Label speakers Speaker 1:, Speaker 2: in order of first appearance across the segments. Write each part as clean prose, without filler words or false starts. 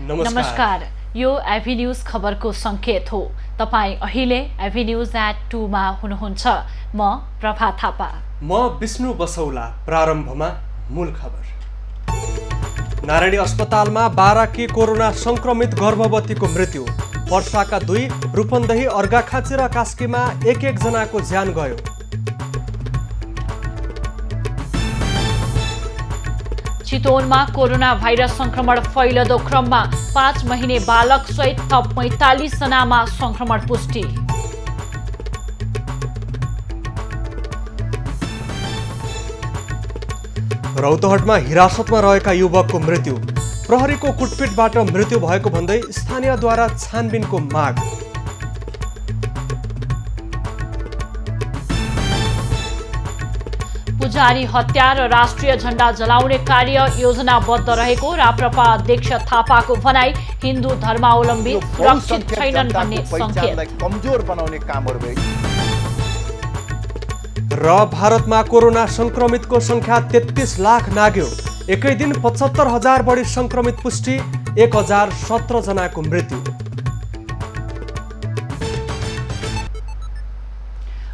Speaker 1: नमस्कार। यो एभी न्यूज खबरको संकेत हो। तपाई अहिले एभी न्यूज @ 2 मा हुनुहुन्छ। म प्रभा थापा।
Speaker 2: म विष्णु बसौला। प्रारम्भमा मूल खबर। नारायणी अस्पतालमा 12 की कोरोना संक्रमित गर्भवतीको मृत्यु। पर्साका 2, रूपन्देही, अर्घाखाँची र कास्कीमा एक जनाको ज्यान गयो।
Speaker 1: चितवनमा कोरोना भाइरस संक्रमण फैलदो क्रममा 5 महिने बालक सहित थप 45 जनामा संक्रमण पुष्टि।
Speaker 2: रौतहटमा हिरासतमा रहेका युवकको मृत्यु। प्रहरीको कुटपिटबाट मृत्यु भएको भन्दै स्थानीयद्वारा छानबिनको माग।
Speaker 1: पुजारी हत्या र राष्ट्रिय झण्डा जलाउने कार्य योजनाबद्ध रहेको राप्रपा अध्यक्ष थापाको भनाई। हिन्दू धर्मावलम्बी सुरक्षित छैनन् भन्ने संकेत।
Speaker 3: कमजोर बनाउने कामहरु भए।
Speaker 2: र भारतमा कोरोना संक्रमितको संख्या 33 लाख नाग्यो। एकै दिन 75,000 बढी संक्रमित पुष्टि। 1017 जनाको मृत्यु।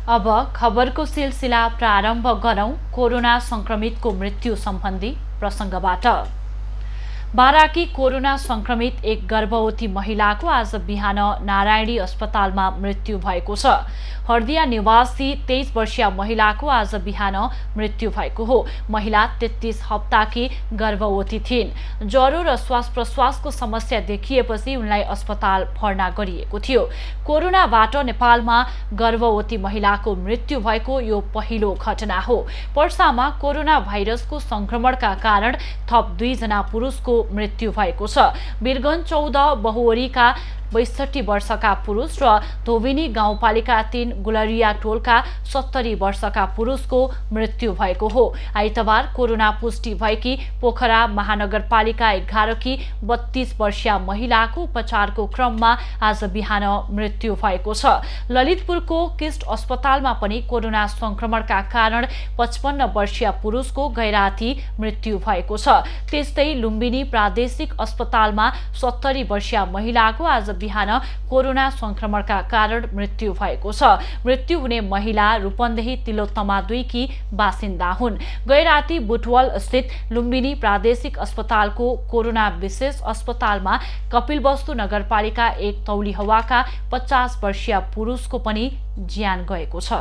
Speaker 1: अब खबरको सिलसिला प्रारम्भ गरौं कोरोना संक्रमितको मृत्यु सम्बन्धी प्रसंगबाट। बाराकी कोरोना संक्रमित एक गर्भवती महिलाको आज बिहान नारायणी अस्पतालमा मृत्यु भएको छ। हर्दिया निवासी 23 वर्षीय महिलाको आज बिहान मृत्यु भएको हो। महिला 33 हप्ताकी गर्भवती थिइन्। ज्वरो र श्वास प्रश्वासको समस्या देखिएपछि उनलाई अस्पताल भर्ना गरिएको थियो। कोरोनाबाट नेपालमा गर्भवती महिलाको मृत्यु भएको यो पहिलो घटना हो। पर्सामा कोरोना भाइरसको संक्रमणका कारण थप 2 जना पुरुषको मृत्यु भएको छ। वीरगञ्ज 14 बहुवरीका 62 वर्षका पुरुष र धोबिनी गाउँपालिका 3 गुलरिया टोलका 70 वर्षका पुरुषको मृत्यु भएको हो। आइतबार कोरोना पुष्टि भएकी पोखरा महानगरपालिका 11 की 32 वर्षीय महिलाको उपचारको क्रममा आज बिहान मृत्यु भएको छ। ललितपुरको किस्ट अस्पतालमा पनि कोरोना संक्रमणका कारण 55 वर्षीय पुरुषको गैराती मृत्यु भएको छ। त्यस्तै लुम्बिनी प्रादेशिक अस्पतालमा 70 वर्षीय महिलाको आज बिहान कोरोना संक्रमणका कारण मृत्यु भएको छ। मृत्यु हुने महिला रूपन्देही तिलोत्तमा 2 की बासिन्दा हुन्। गैराती बुटवल स्थित लुम्बिनी प्रादेशिक अस्पतालको कोरोना विशेष अस्पतालमा कपिलवस्तु नगरपालिका 1 तौलिहवाका 50 वर्षीय पुरुषको पनि ज्यान गएको छ।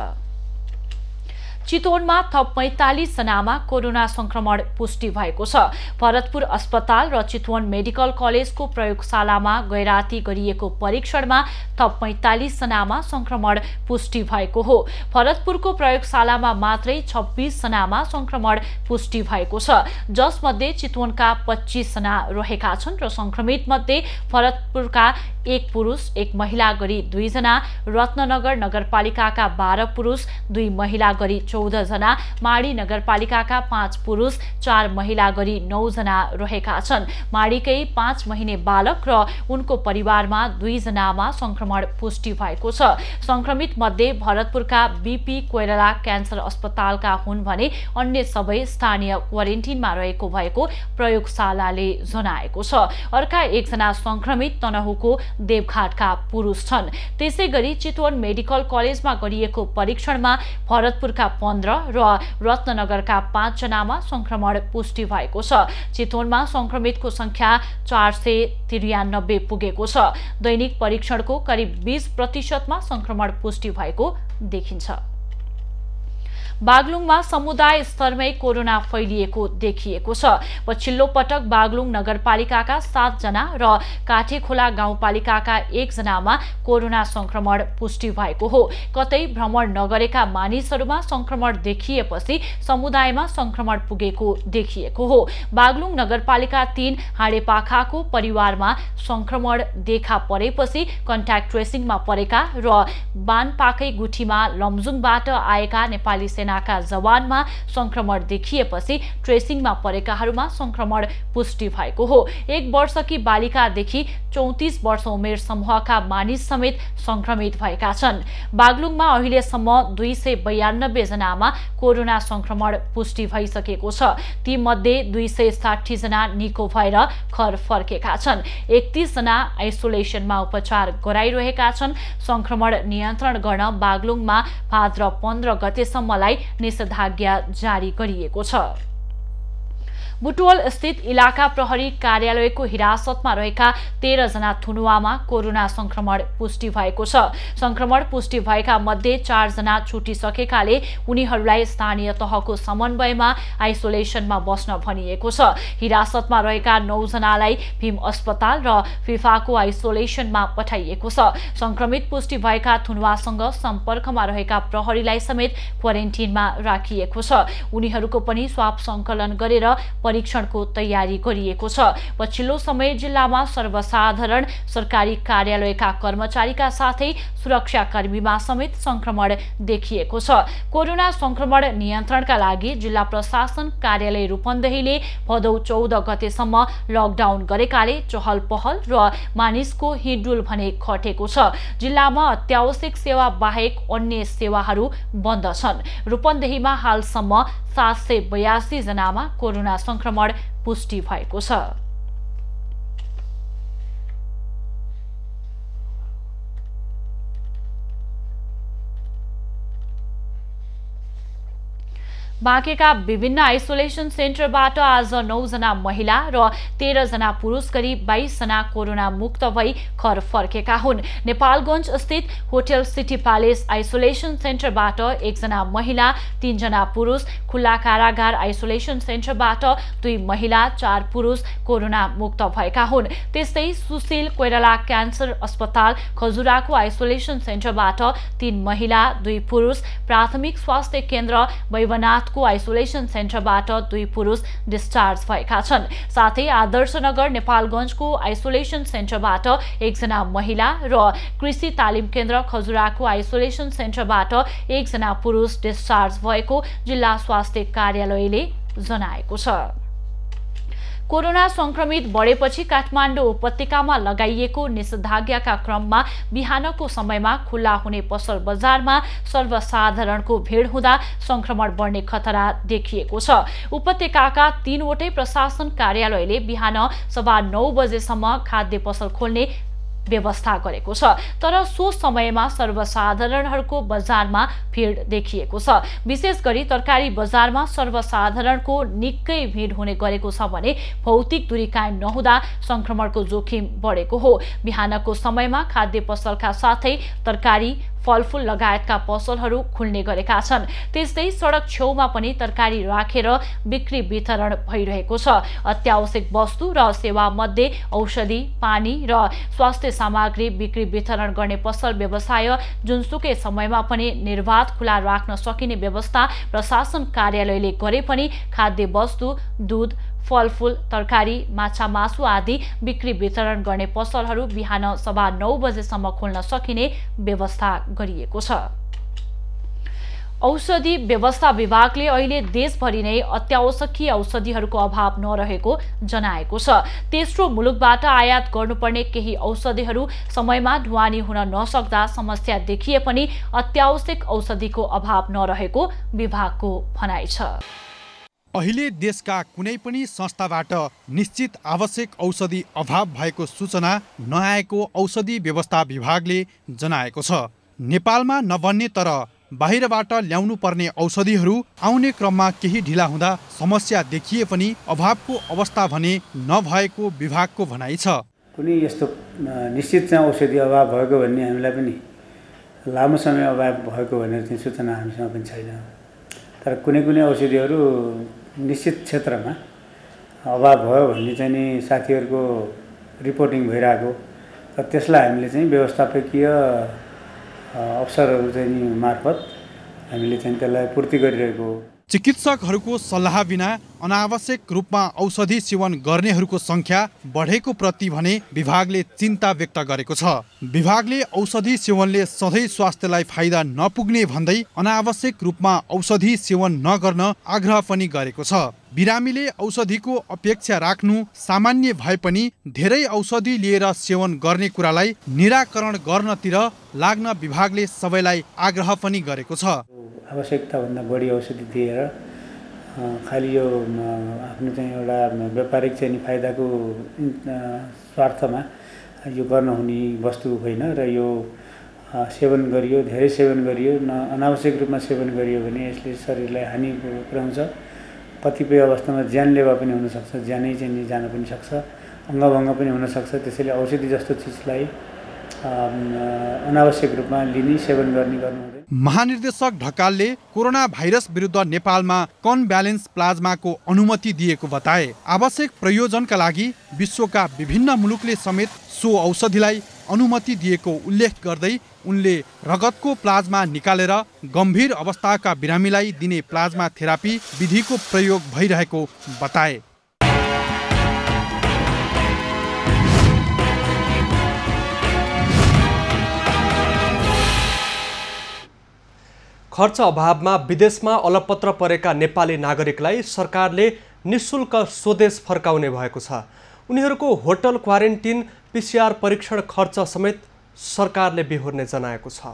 Speaker 1: चितवनमा थप 45 जनामा कोरोना संक्रमण पुष्टि भएको छ। भरतपुर अस्पताल र चितवन मेडिकल कलेजको प्रयोगशालामा गैराती गरिएको परीक्षणमा थप 45 जनामा संक्रमण पुष्टि भएको हो। भरतपुरको प्रयोगशालामा मात्रै 26 जनामा संक्रमण पुष्टि भएको छ, जसमध्ये चितवनका 25 जना रहेका छन् र संक्रमित मध्ये भरतपुरका 1 पुरुष 1 महिला गरी 2 जना, रत्ननगर नगरपालिकाका 12 पुरुष 2 महिला गरी 14 जना, माडी नगरपालिकाका 5 पुरुष 4 महिला गरी 9 जना रहेका छन्। माडीकै 5 महिने बालक र उनको परिवारमा 2 जनामा संक्रमण पुष्टि भएको छ। संक्रमित मध्ये भरतपुरका बीपी कोइराला क्यान्सर अस्पतालका हुन् भने अन्य सबै स्थानीय क्वारेन्टिनमा रहेको भएको प्रयोगशालाले जनाएको छ। अर्का 1 जना संक्रमित तनहुको देवघाटका पुरुष छन्। त्यसैगरी चितवन मेडिकल कलेजमा गरिएको परीक्षणमा भरतपुरका 15 र रत्ननगरका 5 जनामा संक्रमण पुष्टि भएको छ। चितवनमा संक्रमितको संख्या 493 पुगेको छ। दैनिक परीक्षणको करिब 20% मा संक्रमण पुष्टि भएको देखिन्छ। बागलुङमा समुदाय स्तरमै कोरोना फैलिएको देखिएको छ। पछिल्लो पटक बागलुङ नगरपालिकाका 7 जना र काठेखोला गाउँपालिकाका 1 जनामा कोरोना संक्रमण पुष्टि भएको हो। कतै भ्रमण नगरेका मानिसहरूमा संक्रमण देखिएपछि समुदायमा संक्रमण पुगेको देखिएको हो। बागलुङ नगरपालिका 3 हाडेपाखाको परिवारमा संक्रमण देखा परेपछि कन्ट्याक्ट ट्रेसिङमा परेका र बानपाकै गुठीमा लमजुङबाट आएका नेपाली सेना सेनाका जवानमा संक्रमण देखिएपछि ट्रेसिङमा परेकाहरूमा संक्रमण पुष्टि भएको हो। 1 वर्षकी बालिकादेखि 34 वर्ष उमेर समूहका मानिस समेत संक्रमित भएका छन्। बागलुङमा अहिलेसम्म 292 जनामा कोरोना संक्रमण पुष्टि भइसकेको छ। ती मध्ये 260 जना निको भएर घर फर्केका छन्। 31 जना आइसोलेसनमा उपचार गराइरहेका छन्। संक्रमण नियन्त्रण गर्न बागलुङमा भाद्र 15 गतेसम्मलाई निषेधाज्ञा जारी गरिएको छ। बुटवल स्थित इलाका प्रहरी कार्यालयको हिरासतमा रहेका 13 जना थुनुवामा कोरोना संक्रमण पुष्टि भएको छ। संक्रमण पुष्टि भएका मध्ये 4 जना छुटिसकेकाले उनीहरूलाई स्थानीय तहको समन्वयमा आइसोलेसनमा बस्न भनिएको छ। हिरासतमा रहेका 9 जनालाई भीम अस्पताल र फिफाको आइसोलेसनमा पठाइएको छ। संक्रमित पुष्टि भएका थुनुवासँग सम्पर्कमा रहेका प्रहरीलाई समेत क्वारेन्टिनमा राखिएको छ। उनीहरूको पनि स्वाब संकलन गरेर परीक्षणको तयारी गरिएको छ। पछिल्लो समय जिल्लामा सर्वसाधारण सरकारी कार्यालयका कर्मचारीका साथै सुरक्षाकर्मीमा समेत संक्रमण देखिएको छ। कोरोना संक्रमण नियन्त्रणका लागि जिल्ला प्रशासन कार्यालय रूपन्देहीले भदौ 14 गतेसम्म लकडाउन गरेकाले चहल पहल र मानिसको हिँडडुल भने घटेको छ। जिल्लामा अत्यावश्यक सेवा बाहेक अन्य सेवाहरू बन्द छन्। रूपन्देहीमा हालसम्म 782 जनामा कोरोना संक्रमण पुष्टि भएको छ। बाँकेका विभिन्न आइसोलेसन सेन्टरबाट आज 9 जना महिला र 13 जना पुरुष गरी 22 जना कोरोना मुक्त भई घर फर्केका हुन्। नेपालगञ्ज स्थित होटल सिटी प्यालेस आइसोलेसन सेन्टरबाट 1 जना महिला 3 जना पुरुष, खुल्ला कारागार आइसोलेसन सेन्टरबाट 2 महिला 4 पुरुष कोरोना मुक्त भएका हुन्। त्यस्तै सुशील कोइराला क्यान्सर अस्पताल खजुराको आइसोलेसन सेन्टरबाट 3 महिला 2 पुरुष, प्राथमिक स्वास्थ्य केन्द्र वैवनाथ को आइसोलेसन सेन्टरबाट 2 पुरुष डिस्चार्ज भएका छन्। साथै आदर्शनगर नेपालगञ्जको आइसोलेसन सेन्टरबाट 1 जना महिला र कृषि तालिम केन्द्र खजुराको आइसोलेसन सेन्टरबाट 1 जना पुरुष डिस्चार्ज भएको जिल्ला स्वास्थ्य कार्यालयले जनाएको छ। कोरोना संक्रमित बढेपछि काठमाडौँ उपत्यकामा लगाइएको निषेधाज्ञाका क्रममा बिहानको समयमा खुल्ला हुने पसल बजारमा सर्वसाधारणको भिड हुँदा संक्रमण बढ्ने खतरा देखिएको छ। उपत्यकाका 3 वटै प्रशासन कार्यालयले बिहान 9:15 बजेसम्म खाद्य पसल खोल्ने व्यवस्था गरेको छ। तर सो समयमा सर्वसाधारणहरूको बजारमा भिड देखिएको छ। विशेष गरी तरकारी बजारमा सर्वसाधारणको निकै भिड हुने गरेको छ भने भौतिक दूरी कायम नहुँदा संक्रमणको जोखिम बढेको हो। बिहानको समयमा खाद्य पसलका साथै तरकारी फलफूल लगायतका पसलहरू खुल्ने गरेका छन्। त्यस्तै सडक छेउमा पनि तरकारी राखेर बिक्री वितरण भइरहेको छ। अत्यावश्यक वस्तु र सेवा मध्ये औषधि, पानी र स्वास्थ्य सामग्री बिक्री वितरण गर्ने पसल व्यवसाय जुनसुकै समयमा पनि निर्बाध खुला राख्न सकिने व्यवस्था प्रशासन कार्यालयले गरे पनि खाद्य वस्तु, दूध, फलफूल, तरकारी, माछा मासु आदि बिक्री वितरण गर्ने पसलहरू बिहान 9:15 बजेसम्म खोल्न सकिने व्यवस्था गरिएको छ। औषधि व्यवस्था विभागले अहिले देशभरि नै अत्यावश्यकीय औषधिहरूको अभाव नरहेको जनाएको छ। तेस्रो मुलुकबाट आयात गर्नुपर्ने केही औषधिहरू समयमा ढुवानी हुन नसक्दा समस्या देखिए पनि अत्यावश्यक औषधिको अभाव नरहेको विभागको भनाइ छ।
Speaker 4: अहिले देशका कुनै पनि संस्थाबाट निश्चित आवश्यक औषधि अभाव भएको सूचना नआएको औषधि व्यवस्था विभागले जनाएको छ। नेपालमा नबन्ने तर बाहिरबाट ल्याउनु पर्ने औषधिहरू आउने क्रममा केही ढिला हुँदा समस्या देखिए पनि अभावको अवस्था भने नभएको विभागको भनाइ छ।
Speaker 5: कुनै यस्तो निश्चित चाहिँ औषधि अभाव भएको भन्ने हामीलाई पनि लामो समय अभाव भएको भन्ने चाहिँ सूचना हामीसँग पनि छैन। तर कुनै कुनै औषधिहरू निश्चित क्षेत्रमा अभाव भयो भन्ने चाहिँ नि साथीहरूको रिपोर्टिङ भइरहेको र त्यसलाई हामीले चाहिँ व्यवस्थापकीय अफसरहरू चाहिँ नि मार्फत हामीले चाहिँ त्यसलाई पूर्ति गरिरहेको।
Speaker 4: चिकित्सकहरूको सल्लाह बिना अनावश्यक रूपमा औषधि सेवन गर्नेहरूको संख्या बढेको प्रति भने विभागले चिन्ता व्यक्त गरेको छ। विभागले औषधि सेवनले सधैँ स्वास्थ्यलाई फाइदा नपुग्ने भन्दै अनावश्यक रूपमा औषधि सेवन नगर्न आग्रह पनि गरेको छ। बिरामीले औषधिको अपेक्षा राख्नु सामान्य भए पनि धेरै औषधि लिएर सेवन गर्ने कुरालाई निराकरण गर्नतिर लाग्न विभागले सबैलाई आग्रह पनि गरेको छ।
Speaker 5: आवश्यकताभन्दा बढी औषधि दिएर खालि यो आफ्नो चाहिँ एउटा व्यापारिक चाहिँ फाइदाको स्वार्थमा यो गर्न हुने वस्तु होइन र यो सेवन गरियो, धेरै सेवन गरियो, अनावश्यक रूपमा सेवन गरियो भने यसले शरीरलाई हानि पुर्याउँछ। कतिपय अवस्थामा जानलेवा पनि हुनसक्छ, ज्यानै चाहिँ जान पनि सक्छ, अङ्गभङ्ग पनि हुनसक्छ। त्यसैले औषधि जस्तो चिजलाई अनावश्यक रूपमा लिने सेवन गर्ने गर्नु हुँदैन।
Speaker 4: महानिर्देशक ढकालले कोरोना भाइरस विरुद्ध नेपालमा कनभ्यालेन्स प्लाज्माको अनुमति दिएको बताए। आवश्यक प्रयोजनका लागि विश्वका विभिन्न मुलुकले समेत सो औषधिलाई अनुमति दिएको उल्लेख गर्दै उनले रगतको प्लाज्मा निकालेर गम्भीर अवस्थाका बिरामीलाई दिने प्लाज्मा थेरापी विधिको प्रयोग भइरहेको बताए।
Speaker 2: खर्च अभावमा विदेशमा अलपत्र परेका नेपाली नागरिकलाई सरकारले निःशुल्क स्वदेश फर्काउने भएको छ। उनीहरूको होटल क्वारेन्टिन, PCR परीक्षण खर्च समेत सरकारले बेहोर्ने जनाएको छ।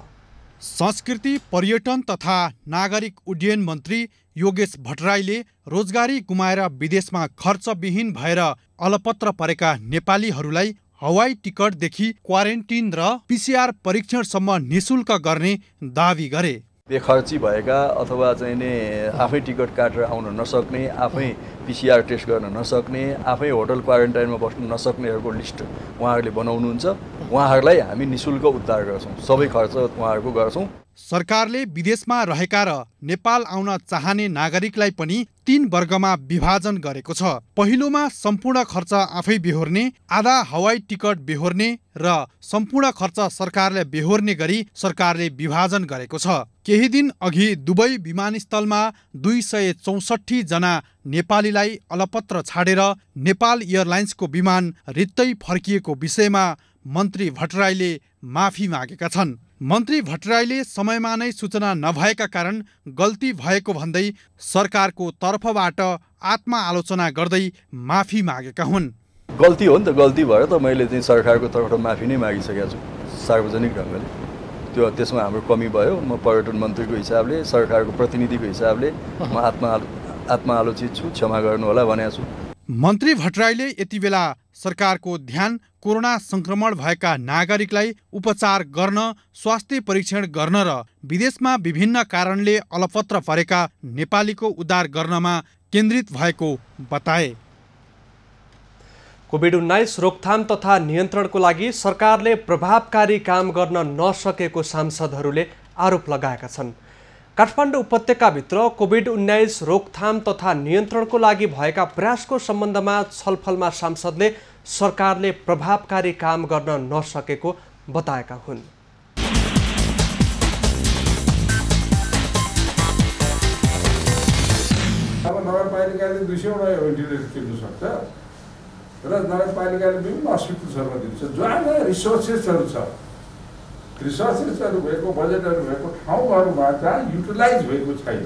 Speaker 4: संस्कृति, पर्यटन तथा नागरिक उड्डयन मन्त्री योगेश भट्टराईले रोजगारी गुमाएर विदेशमा खर्चविहीन भएर अलपत्र परेका नेपालीहरूलाई हवाई टिकटदेखि क्वारेन्टिन र PCR परीक्षणसम्म निःशुल्क गर्ने दावी गरे।
Speaker 6: बेखर्ची भएका अथवा चाहिँ नि आफै टिकट काटेर आउन नसक्ने, आफै PCR टेस्ट गर्न नसक्ने, आफै होटल क्वारेन्टाइनमा बस्न नसक्नेहरूको लिस्ट उहाँहरूले बनाउनुहुन्छ। उहाँहरूलाई हामी निःशुल्क उद्धार गर्छौँ, सबै खर्च उहाँहरूको गर्छौँ।
Speaker 4: सरकारले विदेशमा रहेका र नेपाल आउन चाहने नागरिकलाई पनि 3 वर्गमा विभाजन गरेको छ। पहिलोमा सम्पूर्ण खर्च आफै बेहोर्ने, आधा हवाई टिकट बेहोर्ने र सम्पूर्ण खर्च सरकारले बेहोर्ने गरी सरकारले विभाजन गरेको छ। केही दिन अघि दुबई विमानस्थलमा 264 जना नेपालीलाई अलपत्र छाडेर नेपाल एयरलाइन्सको विमान रित्तै फर्किएको विषयमा मन्त्री भट्टराईले माफी मागेका छन्। मन्त्री भट्टराईले समयमा नै सूचना नभएका कारण गल्ती भएको भन्दै सरकारको तर्फबाट आत्मआलोचना गर्दै माफी मागेका हुन्।
Speaker 6: गल्ती हो नि त, गल्ती भएर त मैले चाहिँ सरकारको तर्फबाट माफी नै मागिसकेको छु सार्वजनिक ढङ्गले। त्यसमा हाम्रो कमी भयो। म पर्यटन मन्त्रीको हिसाबले, सरकारको प्रतिनिधिको हिसाबले म आत्मआलोचित छु, क्षमा गर्नुहोला भनेको छु।
Speaker 4: मन्त्री भट्टराईले यति बेला सरकारको ध्यान कोरोना संक्रमण भएका नागरिकलाई उपचार गर्न, स्वास्थ्य परीक्षण गर्न र विदेशमा विभिन्न कारणले अलपत्र परेका नेपालीको उद्धार गर्नमा केन्द्रित भएको बताए।
Speaker 2: कोभिड-19 रोकथाम तथा नियन्त्रणको लागि सरकारले प्रभावकारी काम गर्न नसकेको सांसदहरूले आरोप लगाएका छन्। काठमाडौँ उपत्यकाभित्र कोभिड-19 रोकथाम तथा नियन्त्रणको लागि भएका प्रयासको सम्बन्धमा छलफलमा सांसदले सरकारले प्रभावकारी काम गर्न नसकेको बताएका हुन्।
Speaker 7: अब नगरपालिकाले 200 वटा भेन्टिलेटर किन्नु सक्छ र नगरपालिकाले विभिन्न हस्पिटल्सहरूमा दिन्छ। जहाँ रिसोर्सेसहरू छ, रिसोर्सेसहरू भएको, बजेटहरू भएको ठाउँहरूमा जहाँ युटिलाइज भएको छैन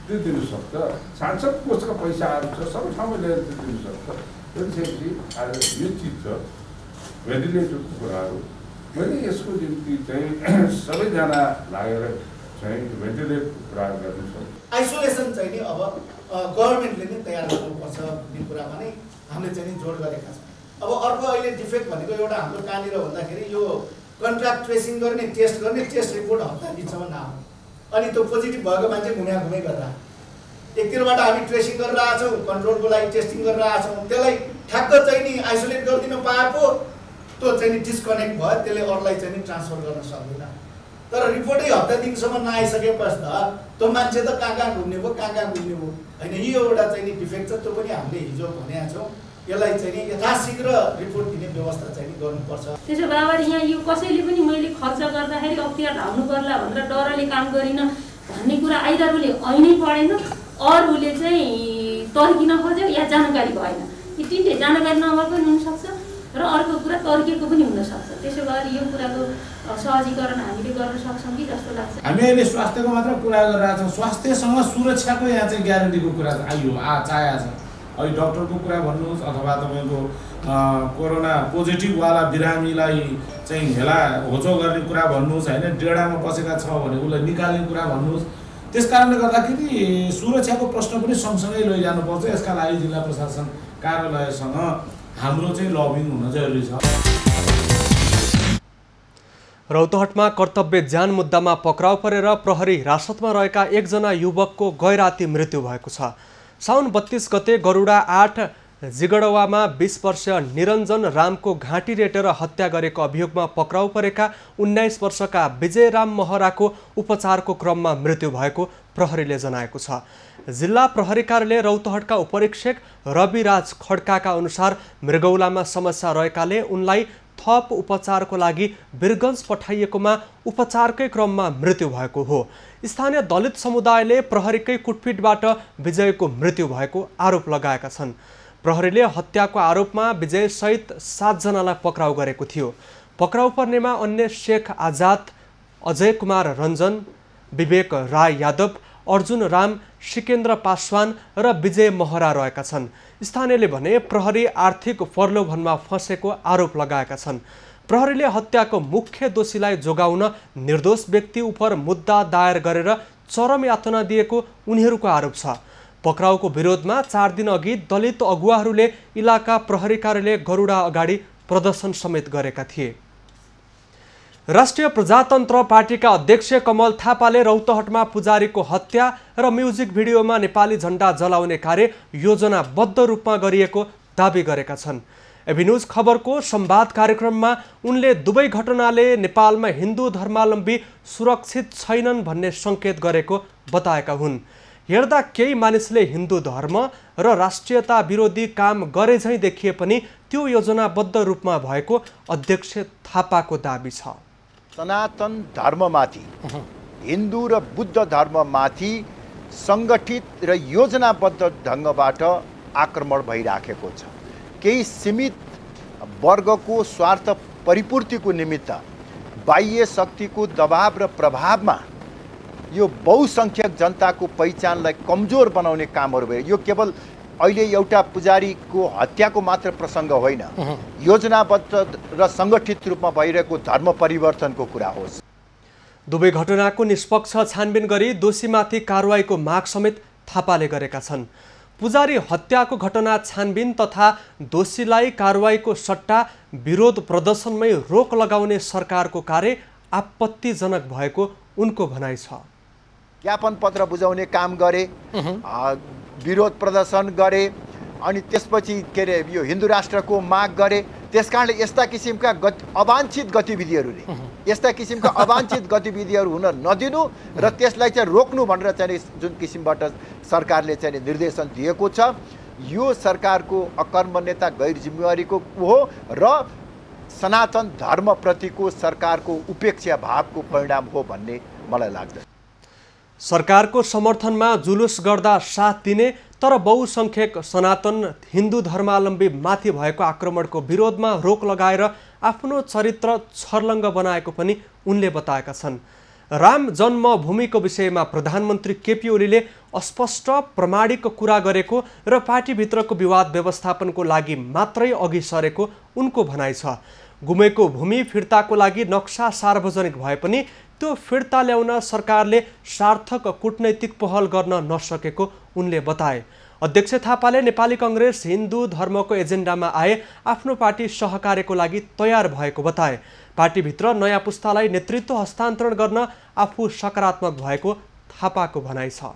Speaker 7: त्यो दिनु सक्छ। सांसद कोषका पैसाहरू छ, सबै ठाउँमा ल्याएर त्यो दिनु सक्छ। त्यसपछि यो चिज छ भेन्टिलेटरको कुराहरू। मैले यसको निम्ति चाहिँ सबैजना लागेर चाहिँ भेन्टिलेटरको कुरा गर्नु सक्छ।
Speaker 8: आइसोलेसन चाहिँ नि अब गभर्मेन्टले नै तयार गर्नुपर्छ भन्ने कुरामा नै हामीले चाहिँ नि जोड गरेका छौँ। अब अर्को अहिले डिफेक्ट भनेको एउटा हाम्रो कहाँनिर भन्दाखेरि यो कन्ट्राक्ट ट्रेसिङ गर्ने, टेस्ट रिपोर्ट हप्ता दिनसम्म नआउने, अनि त्यो पोजिटिभ भएको मान्छे घुमै गरेर एकतिरबाट हामी ट्रेसिङ गरेर आएको छौँ, कन्ट्रोलको लागि टेस्टिङ गरेर आएको छौँ, त्यसलाई ठ्याक्क चाहिँ नि आइसोलेट गरिदिन पाएको त्यो चाहिँ नि डिस्कनेक्ट भयो, त्यसले अरूलाई चाहिँ नि ट्रान्सफर गर्न सक्दैन। तर रिपोर्टै हप्ता दिनसम्म नआइसके पश्चात त्यो मान्छे त कहाँ घुम्ने भयो, कहाँ घुम्ने भयो होइन। यो एउटा चाहिँ नि डिफेक्ट छ, त्यो पनि हामीले हिजो भनेका छौँ। यसलाई चाहिँ नि यथाशीघ्र रिपोर्ट दिने व्यवस्था चाहिँ नि गर्नुपर्छ।
Speaker 9: त्यसो बराबर यहाँ यो कसैले पनि मैले खर्च गर्दाखेरि अख्तियार हाल्नु पर्ला भनेर डरले काम गरिन भन्ने कुरा आइदारुले ऐनै पढेन। अरूले चाहिँ तर्किन खोज्यो या जानकारी भएन। यी तिनटै जानकारी नभएको पनि हुनसक्छ र अर्को कुरा तर्किएको पनि हुनसक्छ। त्यसो भएर यो कुराको सहजीकरण हामीले गर्न सक्छौँ कि जस्तो लाग्छ।
Speaker 10: हामी अहिले स्वास्थ्यको मात्र कुरा गरिरहेका छौँ, स्वास्थ्यसँग सुरक्षाको यहाँ चाहिँ ग्यारेन्टीको कुरा आइयो चाहिएको छ। अहिले डक्टरको कुरा भन्नुहोस् अथवा तपाईँको कोरोना पोजिटिभवाला बिरामीलाई चाहिँ हेला होचो गर्ने कुरा भन्नुहोस् होइन, डेढामा बसेका छ भने उसलाई निकाल्ने कुरा भन्नुहोस्। त्यस कारणले गर्दाखेरि सुरक्षाको प्रश्न पनि सँगसँगै लैजानुपर्छ। यसका लागि जिल्ला प्रशासन कार्यालयसँग हाम्रो चाहिँ लबिङ हुन जरुरी छ।
Speaker 2: रौतहटमा कर्तव्य ज्यान मुद्दामा पक्राउ परेर प्रहरी हिरासतमा रहेका एकजना युवकको गैराती मृत्यु भएको छ। साउन 32 गते गरुडा 8 जिगडवामा 20 वर्षीय निरञ्जन रामको घाँटी रेटेर हत्या गरेको अभियोगमा पक्राउ परेका 19 वर्षका विजयराम महराको उपचारको क्रममा मृत्यु भएको प्रहरीले जनाएको छ। जिल्ला प्रहरी कार्यालय रौतहटका उपरीक्षक रविराज खड्काका अनुसार मृगौलामा समस्या रहेकाले उनलाई थप उपचारको लागि वीरगञ्ज पठाइएकोमा उपचारकै क्रममा मृत्यु भएको हो। स्थानीय दलित समुदायले प्रहरीकै कुटपिटबाट विजयको मृत्यु भएको आरोप लगाएका छन्। प्रहरीले हत्याको आरोपमा विजयसहित 7 जनालाई पक्राउ गरेको थियो। पक्राउ पर्नेमा अन्य शेख आजाद, अजय कुमार रञ्जन, विवेक राय यादव, अर्जुन राम, सिकेन्द्र पासवान र विजय महरा रहेका छन्। स्थानीयले भने प्रहरी आर्थिक प्रलोभनमा फँसेको आरोप लगाएका छन्। प्रहरीले हत्याको मुख्य दोषीलाई जोगाउन निर्दोष व्यक्ति उप मुद्दा दायर गरेर चरम यातना दिएको उनीहरूको आरोप छ। पक्राउको विरोधमा 4 दिन अघि दलित अगुवाहरूले इलाका प्रहरी कार्यालय गरुडा अगाडि प्रदर्शन समेत गरेका थिए। राष्ट्रिय प्रजातन्त्र पार्टीका अध्यक्ष कमल थापाले रौतहटमा पुजारीको हत्या र म्युजिक भिडियोमा नेपाली झण्डा जलाउने कार्य योजनाबद्ध रूपमा गरिएको दाबी गरेका छन्। एभिन्यूज खबरको संवाद कार्यक्रममा उनले दुवै घटनाले नेपालमा हिन्दू धर्मावलम्बी सुरक्षित छैनन् भन्ने संकेत गरेको बताएका हुन्। हेर्दा केही मानिसले हिन्दू धर्म र राष्ट्रियता विरोधी काम गरे झैं देखिए पनि त्यो योजनाबद्ध रूपमा भएको अध्यक्ष थापाको दाबी छ।
Speaker 3: सनातन धर्ममाथि, हिन्दू र बुद्ध धर्ममाथि सङ्गठित र योजनाबद्ध ढङ्गबाट आक्रमण भइराखेको छ। केही सीमित वर्गको स्वार्थ परिपूर्तिको निमित्त बाह्य शक्तिको दबाव र प्रभावमा यो बहुसङ्ख्यक जनताको पहिचानलाई कमजोर बनाउने कामहरू भयो। यो केवल अहिले एउटा पुजारीको हत्याको मात्र प्रसङ्ग होइन, योजनाबद्ध र सङ्गठित रूपमा भइरहेको धर्म परिवर्तनको कुरा होस्।
Speaker 2: दुवै घटनाको निष्पक्ष छानबिन गरी दोषीमाथि कारवाहीको माग समेत थापाले गरेका छन्। पुजारी हत्याको घटना छानबिन तथा दोषीलाई कारवाहीको सट्टा विरोध प्रदर्शनमै रोक लगाउने सरकारको कार्य आपत्तिजनक भएको उनको भनाइ छ।
Speaker 3: ज्ञापन पत्र बुझाउने काम गरे, विरोध प्रदर्शन गरे, अनि त्यसपछि के अरे यो हिन्दू राष्ट्रको माग गरे। त्यसकारणले यस्ता किसिमका अवाञ्छित गतिविधिहरू हुन नदिनु र त्यसलाई चाहिँ रोक्नु भनेर चाहिँ जुन किसिमबाट सरकारले चाहिँ निर्देशन दिएको छ, यो सरकारको अकर्मण्यता गैर जिम्मेवारीको हो र सनातन धर्मप्रतिको सरकारको उपेक्षा भावको परिणाम हो भन्ने मलाई लाग्छ।
Speaker 2: सरकारको समर्थनमा जुलुस गर्दा साथ दिने तर बहुसङ्ख्यक सनातन हिन्दू धर्मावलम्बी माथि भएको आक्रमणको विरोधमा रोक लगाएर आफ्नो चरित्र छर्लङ्ग बनाएको पनि उनले बताएका छन्। राम जन्मभूमिको विषयमा प्रधानमन्त्री केपी ओलीले अस्पष्ट प्रमाणिक कुरा गरेको र पार्टीभित्रको विवाद व्यवस्थापनको लागि मात्रै अघि सरेको उनको भनाइ छ। गुमेको भूमि फिर्ताको लागि नक्सा सार्वजनिक भए पनि त्यो फिर्ता ल्याउन सरकारले सार्थक कूटनैतिक पहल गर्न नसकेको उनले बताए। अध्यक्ष थापाले नेपाली कांग्रेस हिन्दू धर्मको एजेन्डामा आए आफ्नो पार्टी सहकार्यको लागि तयार भएको बताए। पार्टीभित्र नयाँ पुस्तालाई नेतृत्व हस्तान्तरण गर्न आफू सकारात्मक भएको थापाको भनाइ छ।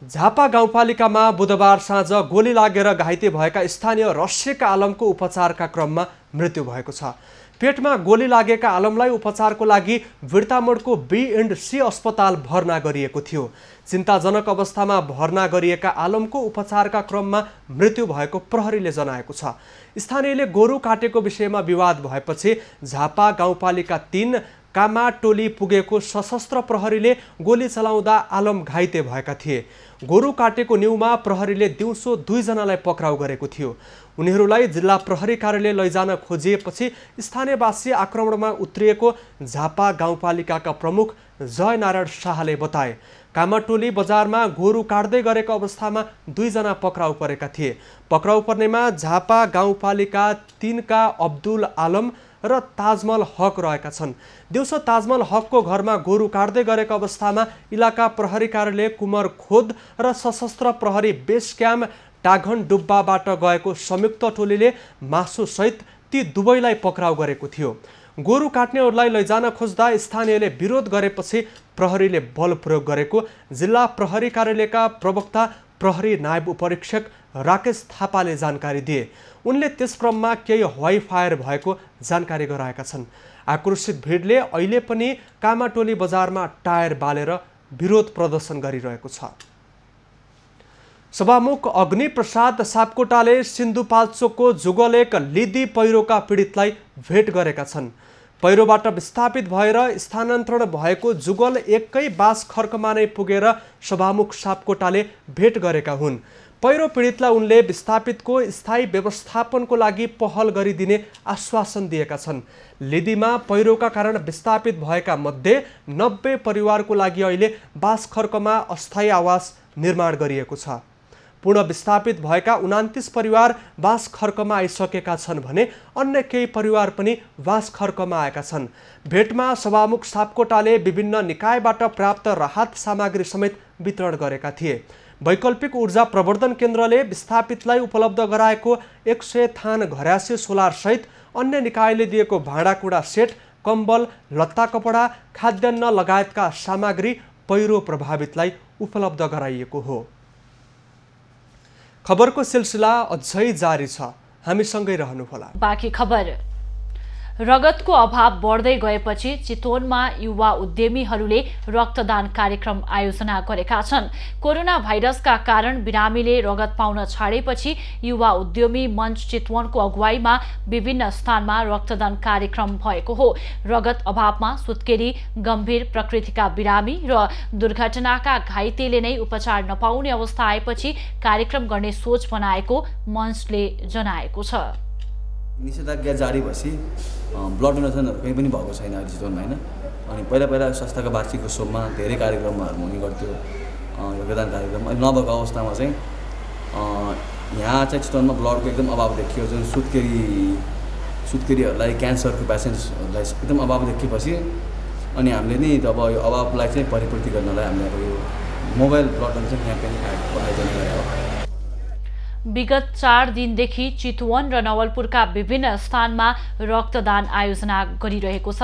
Speaker 2: झापा गाउँपालिकामा बुधबार साँझ गोली लागेर घाइते भएका स्थानीय रसिक आलमको उपचारका क्रममा मृत्यु भएको छ। पेटमा गोली लागेका आलमलाई उपचारको लागि बिर्तामोडको B&C अस्पताल भर्ना गरिएको थियो। चिन्ताजनक अवस्थामा भर्ना गरिएका आलमको उपचारका क्रममा मृत्यु भएको प्रहरीले जनाएको छ। स्थानीयले गोरु काटेको विषयमा विवाद भएपछि झापा गाउँपालिका 3 कामाटोली पुगेको सशस्त्र प्रहरीले गोली चलाउँदा आलम घाइते भएका थिए। गोरु काटेको न्युमा प्रहरीले दिउँसो 2 जनालाई पक्राउ गरेको थियो। उनीहरूलाई जिल्ला प्रहरी कार्यालय लैजान खोजिएपछि स्थानीयवासी आक्रमणमा उत्रिएको झापा गाउँपालिकाका प्रमुख जयनारायण शाहले बताए। कामाटोली बजारमा गोरु काट्दै गरेको अवस्थामा 2 जना पक्राउ परेका थिए। पक्राउ पर्नेमा झापा गाउँपालिका 3 का अब्दुल आलम र ताजमल हक रहेका छन्। दिउँसो ताजमल हकको घरमा गोरु काट्दै गरेको अवस्थामा इलाका प्रहरी कार्यालय कुमर खोद र सशस्त्र प्रहरी बेस क्याम्प टाघन डुब्बाबाट गएको संयुक्त टोलीले मासुसहित ती दुवैलाई पक्राउ गरेको थियो। गोरु काट्नेहरूलाई लैजान खोज्दा स्थानीयले विरोध गरेपछि प्रहरीले बल प्रयोग गरेको जिल्ला प्रहरी कार्यालयका प्रवक्ता प्रहरी नायब उपरीक्षक राकेश थापाले जानकारी दिए। उनले त्यस क्रममा केही हवाई फायर भएको जानकारी गराएका छन्। आक्रोशित भिडले अहिले पनि कामाटोली बजारमा टायर बालेर विरोध प्रदर्शन गरिरहेको छ। सभामुख अग्निप्रसाद सापकोटाले सिन्धुपाल्चोकको जुगलेक लिदी पहिरोका पीडितलाई भेट गरेका छन्। पहिरोबाट विस्थापित भएर स्थानान्तरण भएको जुगल एकै बास खर्कमा नै पुगेर सभामुख सापकोटाले भेट गरेका हुन्। पहिरो पीडितलाई उनले विस्थापितको स्थायी व्यवस्थापनको लागि पहल गरिदिने आश्वासन दिएका छन्। लिदीमा पहिरोका कारण विस्थापित भएका मध्ये 90 परिवारको लागि अहिले बास खर्कमा अस्थायी आवास निर्माण गरिएको छ। पूर्ण विस्थापित भएका 29 परिवार बास खर्कमा आइसकेका छन् भने अन्य केही परिवार पनि बास खर्कमा आएका छन्। भेटमा सभामुख सापकोटाले विभिन्न निकायबाट प्राप्त राहत सामग्री समेत वितरण गरेका थिए। वैकल्पिक ऊर्जा प्रवर्धन केन्द्रले विस्थापितलाई उपलब्ध गराएको 100 थान घरासे सोलर सहित अन्य निकायले दिएको भाँडाकुँडा सेट, कम्बल, लत्ता कपडा, खाद्यान्न लगायतका सामग्री पहिरो प्रभावितलाई उपलब्ध गराइएको हो। खबरको सिलसिला अझै जारी छ, हामीसँगै रहनुहोला।
Speaker 1: बाँकी खबर। रगतको अभाव बढ्दै गएपछि चितवनमा युवा उद्यमीहरूले रक्तदान कार्यक्रम आयोजना गरेका छन्। कोरोना भाइरसका कारण बिरामीले रगत पाउन छाडेपछि युवा उद्यमी मञ्च चितवनको अगुवाईमा विभिन्न स्थानमा रक्तदान कार्यक्रम भएको हो। रगत अभावमा सुत्केरी, गम्भीर प्रकृतिका बिरामी र दुर्घटनाका घाइतेले नै उपचार नपाउने अवस्था आएपछि कार्यक्रम गर्ने सोच बनाएको मञ्चले जनाएको छ।
Speaker 11: निषेधाज्ञा जारी भएपछि ब्लड डोनेसनहरू कहीँ पनि भएको छैन अहिले चितवनमा होइन। अनि पहिला संस्थाको वार्षिक उत्सवमा धेरै कार्यक्रमहरू हुने गर्थ्यो, योगदान कार्यक्रम। अहिले नभएको अवस्थामा चाहिँ यहाँ चाहिँ चितवनमा ब्लडको एकदम अभाव देखियो। जुन सुत्केरीहरूलाई, क्यान्सरको पेसेन्ट्सहरूलाई एकदम अभाव देखेपछि अनि हामीले नि अब यो अभावलाई चाहिँ परिपूर्ति गर्नलाई हामीले अब यो मोबाइल ब्लड डोनेसन क्याम्पेन आयोजना गरेको हो।
Speaker 1: विगत 4 दिनदेखि चितवन र नवलपुरका विभिन्न स्थानमा रक्तदान आयोजना गरिरहेको छ।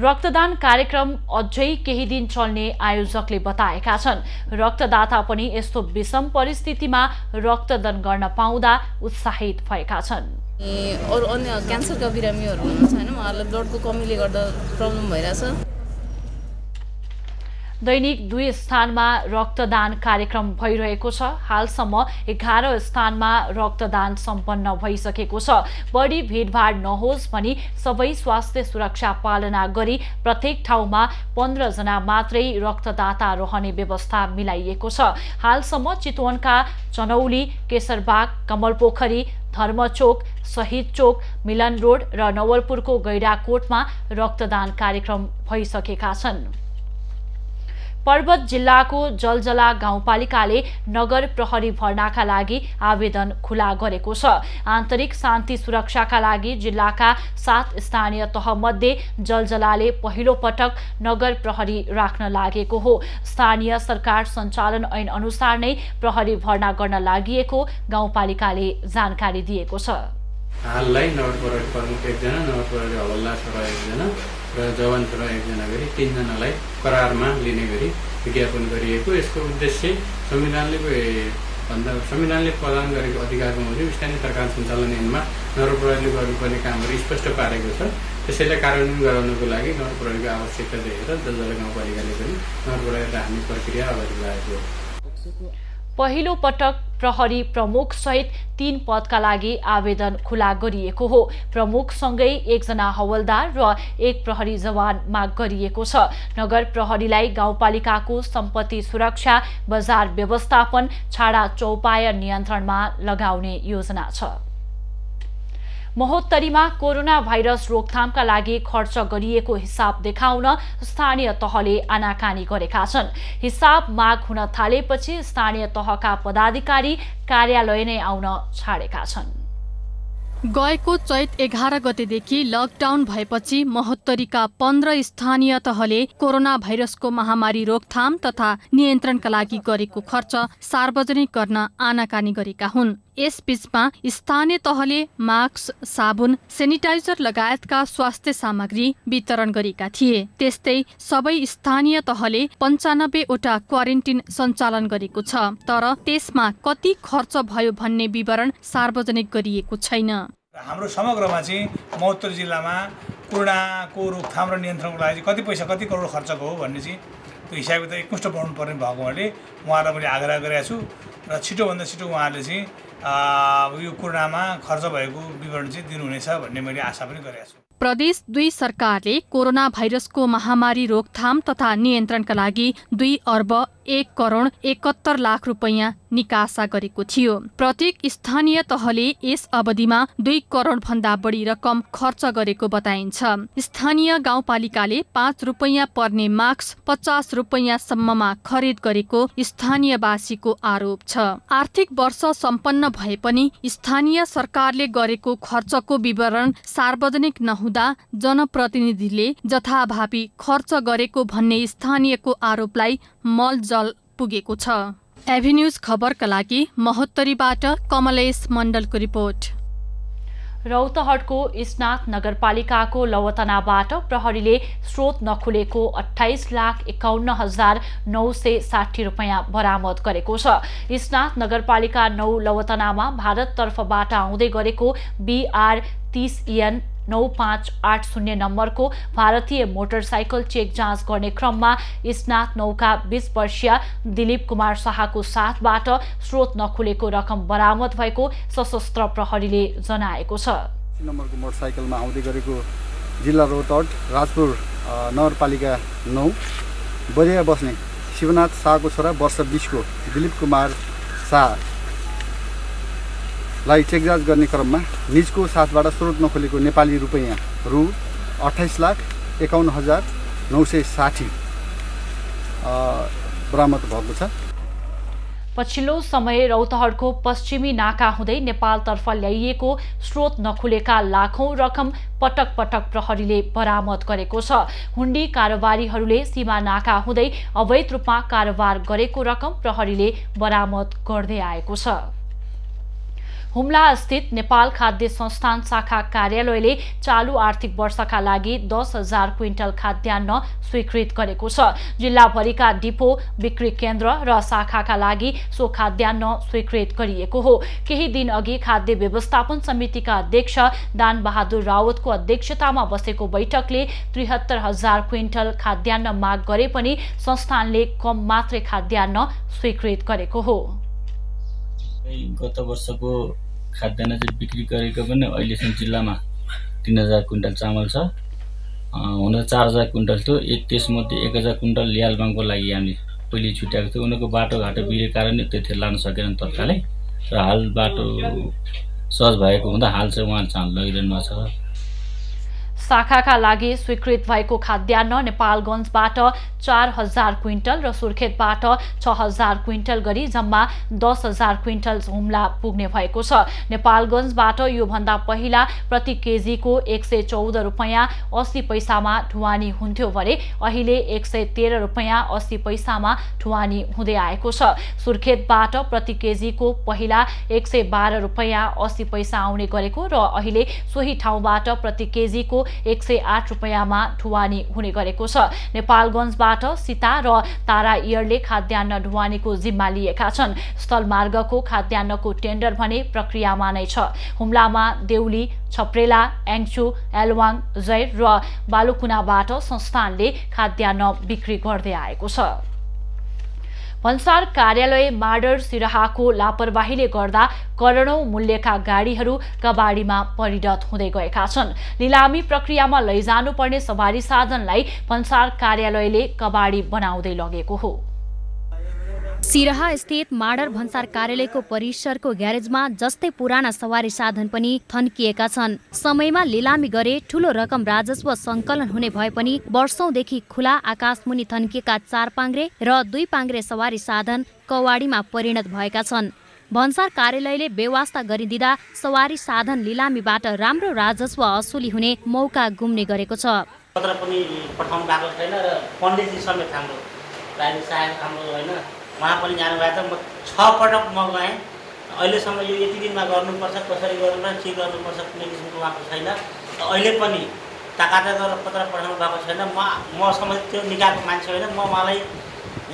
Speaker 1: रक्तदान कार्यक्रम अझै केही दिन चल्ने आयोजकले बताएका छन्। रक्तदाता पनि यस्तो विषम परिस्थितिमा रक्तदान गर्न पाउँदा उत्साहित भएका छन्।
Speaker 12: अरू अन्य क्यान्सरका बिरामीहरू हुनुहुन्छ हैन, उहाँहरूलाई ब्लडको कमीले गर्दा प्रब्लम भइरहेछ।
Speaker 1: दैनिक 2 स्थानमा रक्तदान कार्यक्रम भइरहेको छ। हालसम्म 11 स्थानमा रक्तदान सम्पन्न भइसकेको छ। बढी भिडभाड नहोस् भनी सबै स्वास्थ्य सुरक्षा पालना गरी प्रत्येक ठाउँमा 15 जना मात्रै रक्तदाता रहने व्यवस्था मिलाइएको छ। हालसम्म चितवनका चनौली, केशरबाग, कमलपोखरी, धर्मचोक, शहीद चोक, मिलन रोड र नवलपुरको गैराकोटमा रक्तदान कार्यक्रम भइसकेका छन्। पर्वत जिल्लाको जलजला गाउँपालिकाले नगर प्रहरी भर्नाका लागि आवेदन खुला गरेको छ। आन्तरिक शान्ति सुरक्षाका लागि जिल्लाका 7 स्थानीय तहमध्ये जलजलाले पहिलो पटक नगर प्रहरी राख्न लागेको हो। स्थानीय सरकार सञ्चालन ऐन अनुसार नै प्रहरी भर्ना गर्न लागि गाउँपालिकाले जानकारी दिएको छ।
Speaker 13: हाललाई नगर प्रहरी प्रमुख 1 जना, नगर प्रहरी हवलदार छोरा 1 जना र जवान छोरा 1 जना गरी 3 जनालाई करारमा लिने गरी विज्ञापन गरिएको। यसको उद्देश्य संविधानले प्रदान गरेको अधिकारको मुजिब स्थानीय सरकार सञ्चालन ऐनमा नगर प्रहरीले गर्नुपर्ने कामहरू स्पष्ट पारेको छ। त्यसैलाई कार्यान्वयन गराउनको लागि नगर प्रहरीको आवश्यकता देखेर जलजला गाउँपालिकाले पनि नगर प्रहरी राख्ने प्रक्रिया अगाडि बढाएको हो।
Speaker 1: पहिलो पटक प्रहरी प्रमुख सहित 3 पदका लागि आवेदन खुला गरिएको हो। प्रमुखसँगै 1 जना हवलदार र 1 प्रहरी जवान माग गरिएको छ। नगर प्रहरीलाई गाउँपालिकाको सम्पत्ति सुरक्षा, बजार व्यवस्थापन, छाडा चौपाया नियन्त्रणमा लगाउने योजना छ। महोत्तरीमा कोरोना भाइरस रोकथामका लागि खर्च गरिएको हिसाब देखाउन स्थानीय तहले आनाकानी गरेका छन्। हिसाब माग हुन थालेपछि स्थानीय तहका पदाधिकारी कार्यालय नै आउन छाडेका छन्।
Speaker 14: गएको चैत 11 गतेदेखि लकडाउन भएपछि महोत्तरीका 15 स्थानीय तहले कोरोना भाइरसको महामारी रोकथाम तथा नियन्त्रणका लागि गरेको खर्च सार्वजनिक गर्न आनाकानी गरेका हुन्। यसबीचमा स्थानीय तहले मास्क, साबुन, सेनिटाइजर लगायतका स्वास्थ्य सामग्री वितरण गरेका थिए। त्यस्तै सबै स्थानीय तहले 95 वटा क्वारेन्टिन सञ्चालन गरेको छ, तर त्यसमा कति खर्च भयो भन्ने विवरण सार्वजनिक गरिएको छैन।
Speaker 15: हाम्रो समग्रमा चाहिँ महोत्तरी जिल्लामा कोरोनाको रोकथाम र नियन्त्रणको लागि कति पैसा, कति करोड खर्च भयो भन्ने चाहिँ त्यो हिसाब त एकमुष्ट बनाउनु पर्ने भएको हुनाले उहाँलाई मैले आग्रह गरेको छु र छिटोभन्दा छिटो उहाँहरूले चाहिँ यो कोरोनामा खर्च भएको विवरण चाहिँ दिनुहुनेछ भन्ने मैले आशा पनि गरेको छु।
Speaker 14: प्रदेश 2 सरकारले कोरोना भाइरसको महामारी रोकथाम तथा नियन्त्रणका लागि 2 अर्ब 1 करोड 71 लाख रुपैयाँ निकासा गरेको थियो। प्रत्येक स्थानीय तहले यस अवधिमा 2 करोड भन्दा बढी रकम खर्च गरेको बताइन्छ। स्थानीय गाउँपालिकाले 5 रुपैयाँ पर्ने मास्क 50 रुपैयाँसम्ममा खरिद गरेको स्थानीयवासीको आरोप छ। आर्थिक वर्ष सम्पन्न भए पनि स्थानीय सरकारले गरेको खर्चको विवरण सार्वजनिक नहुँदा जनप्रतिनिधिले जथाभावी खर्च गरेको भन्ने स्थानीयको आरोपलाई मलजल पुगेको छ। एभिन्यूज खबरका लागि महोत्तरीबाट कमलेश मण्डलको रिपोर्ट।
Speaker 1: रौतहटको इस्नाथ नगरपालिकाको लवतनाबाट प्रहरीले स्रोत नखुलेको 28,51,960 रुपैयाँ बरामद गरेको छ। इस्नाथ नगरपालिका 9 लवतनामा भारततर्फबाट आउँदै गरेको BR 30EN 9580 नम्बरको भारतीय मोटरसाइकल चेक जाँच गर्ने क्रममा इस्नाथ 9 का 20 वर्षीय दिलीप कुमार शाहको साथबाट स्रोत नखुलेको रकम बरामद भएको सशस्त्र प्रहरीले जनाएको छ।
Speaker 16: नम्बरको मोटरसाइकलमा आउँदै गरेको जिल्ला रौतहट राजपुर नगरपालिका 9 बरिया बस्ने शिवनाथ शाहको छोरा वर्ष 20 को दिलीप कुमार शाहलाई चेक जाँच गर्ने क्रममा निजको साथबाट स्रोत नखोलेको नेपाली रुपैयाँ रु 28,51,960 बरामद भएको छ।
Speaker 1: पछिल्लो समय रौतहटको पश्चिमी नाका हुँदै नेपालतर्फ ल्याइएको स्रोत नखुलेका लाखौं रकम पटक पटक प्रहरीले बरामद गरेको छ। हुण्डी कारोबारीहरूले सीमा नाका हुँदै अवैध रूपमा कारोबार गरेको रकम प्रहरीले बरामद गर्दै आएको छ। हुम्ला स्थित नेपाल खाद्य संस्थान शाखा कार्यालयले चालू आर्थिक वर्षका लागि 10,000 क्विन्टल खाद्यान्न स्वीकृत गरेको छ। जिल्लाभरिका डिपो, बिक्री केन्द्र र शाखाका लागि सो खाद्यान्न स्वीकृत गरिएको हो। केही दिन अघि खाद्य व्यवस्थापन समितिका अध्यक्ष दान बहादुर रावतको अध्यक्षतामा बसेको बैठकले 73,000 क्विन्टल खाद्यान्न माग गरे पनि संस्थानले कम मात्रै खाद्यान्न स्वीकृत गरेको हो।
Speaker 17: गत वर्षको खाद्यान्न चाहिँ बिक्री गरेको पनि अहिलेसम्म जिल्लामा 3,000 क्विन्टल चामल छ। हुन 4,000 क्विन्टल थियो। त्यसमध्ये 1,000 क्विन्टल ल्यालबाङको लागि हामीले पहिले छुट्याएको थियो। उनीहरूको बाटोघाटो बिग्रेको कारणले त्यति लान सकेन तत्कालै, र हाल बाटो सहज भएको हुँदा हाल चाहिँ उहाँले चामल लगिरहनु भएको छ।
Speaker 1: शाखाका लागि स्वीकृत भएको खाद्यान्न नेपालगञ्जबाट 4,000 क्विन्टल र सुर्खेतबाट 6,000 क्विन्टल गरी जम्मा 10,000 क्विन्टल हुम्ला पुग्ने भएको छ। नेपालगञ्जबाट योभन्दा पहिला प्रति केजीको 114 रुपैयाँ 80 पैसामा ढुवानी हुन्थ्यो भने अहिले 113 रुपैयाँ 80 पैसामा ढुवानी हुँदै आएको छ। सुर्खेतबाट प्रति केजीको पहिला 112 रुपैयाँ 80 पैसा आउने गरेको र अहिले सोही ठाउँबाट प्रति केजीको 108 रुपैयाँमा ढुवानी हुने गरेको छ। नेपालगञ्जबाट सीता र तारा इयरले खाद्यान्न ढुवानीको जिम्मा लिएका छन्। स्थलमार्गको खाद्यान्नको टेन्डर भने प्रक्रियामा नै छ। हुम्लामा देउली, छप्रेला, एङ्चु, एलवाङ, जैर र बालुकुनाबाट संस्थानले खाद्यान्न बिक्री गर्दै आएको छ। भन्सार कार्यालय माडर सिराहाको लापरवाहीले गर्दा करोडौं मूल्यका गाडीहरू कबाडीमा परिणत हुँदै गएका छन्। लिलामी प्रक्रियामा लैजानुपर्ने सवारी साधनलाई भन्सार कार्यालयले कबाडी बनाउँदै लगेको हो।
Speaker 18: सिराहा स्थित माडर भन्सार कार्यालयको परिसरको ग्यारेजमा जस्तै पुराना सवारी साधन पनि थन्किएका छन्। समयमा लिलामी गरे ठूलो रकम राजस्व संकलन हुने भए पनि वर्षौंदेखि खुला आकाशमुनि थन्किएका 4 पाङ्ग्रे र 2 पाङ्ग्रे सवारी साधन कवाडीमा परिणत भएका छन्। भन्सार कार्यालयले बेवास्ता गरिदिँदा सवारी साधन लिलामीबाट राम्रो राजस्व असुली हुने मौका गुम्ने गरेको छ।
Speaker 19: पत्र पनि पठाउनु भएको छैन र पण्डितजी समेत हाम्रो प्राइभेट सहायक हाम्रो हैन उहाँ पनि जानुभएको छ। म 6 पटक म गएँ, अहिलेसम्म यो यति दिनमा गर्नुपर्छ, कसरी गर्नुपर्छ, के गर्नुपर्छ कुनै किसिमको उहाँको छैन। अहिले पनि ताकात गरेर पत्र पठाउनु भएको छैन। म समझ त्यो निकायको मान्छे होइन, म उहाँलाई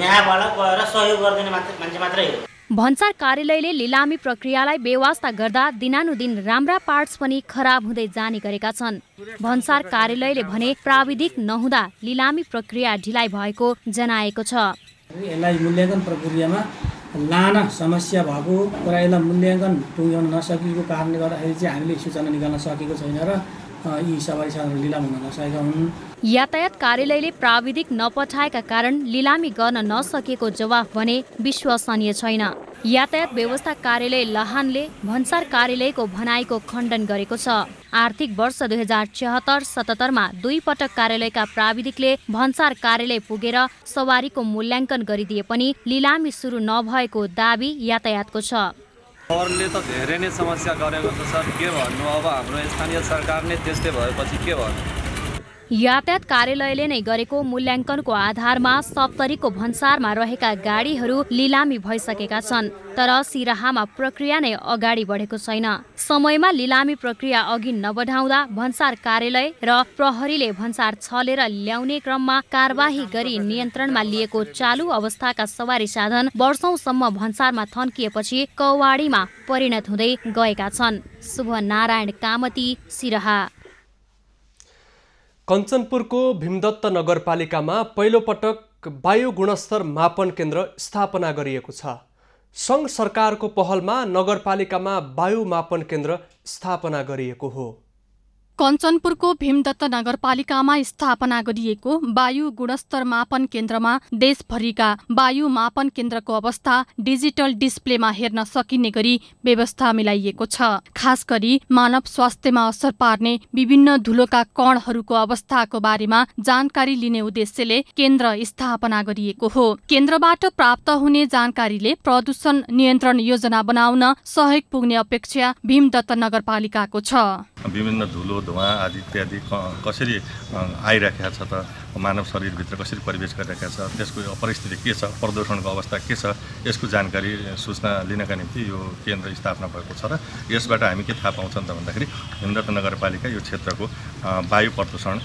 Speaker 19: यहाँबाट गएर सहयोग गरिदिने मान्छे मात्रै हो।
Speaker 18: भन्सार कार्यालयले लिलामी प्रक्रियालाई बेवास्ता गर्दा दिनानुदिन राम्रा पार्ट्स पनि खराब हुँदै जाने गरेका छन्। भन्सार कार्यालयले भने प्राविधिक नहुँदा लिलामी प्रक्रिया ढिलाइ भएको जनाएको छ।
Speaker 20: यसलाई मूल्याङ्कन प्रक्रियामा लाना समस्या भएको कुरा, यसलाई मूल्याङ्कन टुङ्ग्याउन नसकेको कारणले गर्दाखेरि चाहिँ हामीले सूचना निकाल्न सकेको छैन र यी सवारी साधनहरू लिलाम हुन नसकेका हुन्।
Speaker 18: यातायात कार्यालयले प्राविधिक नपठाएका कारण लिलामी गर्न नसकेको जवाफ भने विश्वसनीय छैन। यातायात व्यवस्था कार्यालय लहानले भन्सार कार्यालयको भनाइको खण्डन गरेको छ। आर्थिक वर्ष 2076-77 मा 2 पटक कार्यालयका प्राविधिकले भन्सार कार्यालय पुगेर सवारीको मूल्याङ्कन गरिदिए पनि लिलामी सुरु नभएको दाबी यातायातको छ।
Speaker 21: अरूले त धेरै नै समस्या गरेको छ सर, के भन्नु अब हाम्रो स्थानीय सरकार नै त्यस्तै भएपछि के भन्नु।
Speaker 18: यातायात कार्यालयले नै गरेको मूल्याङ्कनको आधारमा सप्तरीको भन्सारमा रहेका गाडीहरू लिलामी भइसकेका छन्, तर सिराहामा प्रक्रिया नै अगाडि बढेको छैन। समयमा लिलामी प्रक्रिया अघि नबढाउँदा भन्सार कार्यालय र प्रहरीले भन्सार छलेर ल्याउने क्रममा कारबाही गरी नियन्त्रणमा लिएको चालु अवस्थाका सवारी साधन वर्षौंसम्म भन्सारमा थन्किएपछि कवाडीमा परिणत हुँदै गएका छन्। शुभ नारायण कामती, सिराहा।
Speaker 2: कञ्चनपुरको भीमदत्त नगरपालिकामा पहिलो पटक वायु गुणस्तर मापन केन्द्र स्थापना गरिएको छ। सङ्घ सरकारको पहलमा नगरपालिकामा वायु मापन केन्द्र स्थापना गरिएको हो।
Speaker 14: कञ्चनपुरको भीमदत्त नगरपालिकामा स्थापना गरिएको वायु गुणस्तर मापन केन्द्रमा देशभरिका वायु मापन केन्द्रको अवस्था डिजिटल डिस्प्लेमा हेर्न सकिने गरी व्यवस्था मिलाइएको छ। खास गरी मानव स्वास्थ्यमा असर पार्ने विभिन्न धुलोका कणहरूको अवस्थाको बारेमा जानकारी लिने उद्देश्यले केन्द्र स्थापना गरिएको हो। केन्द्रबाट प्राप्त हुने जानकारीले प्रदूषण नियन्त्रण योजना बनाउन सहयोग पुग्ने अपेक्षा भीमदत्त नगरपालिकाको छ।
Speaker 22: विभिन्न धुलो धुवा आदि इत्यादि कसरी आइरहेको छ त, मानव शरीरभित्र कसरी प्रवेश गरिरहेको छ, त्यसको परिस्थिति के छ, प्रदूषणको अवस्था के छ, यसको जानकारी सूचना लिनका निम्ति यो केन्द्र स्थापना भएको छ। र यसबाट हामी के थाहा पाउँछौँ त भन्दाखेरि भीमदत्त नगरपालिका यो क्षेत्रको वायु प्रदूषण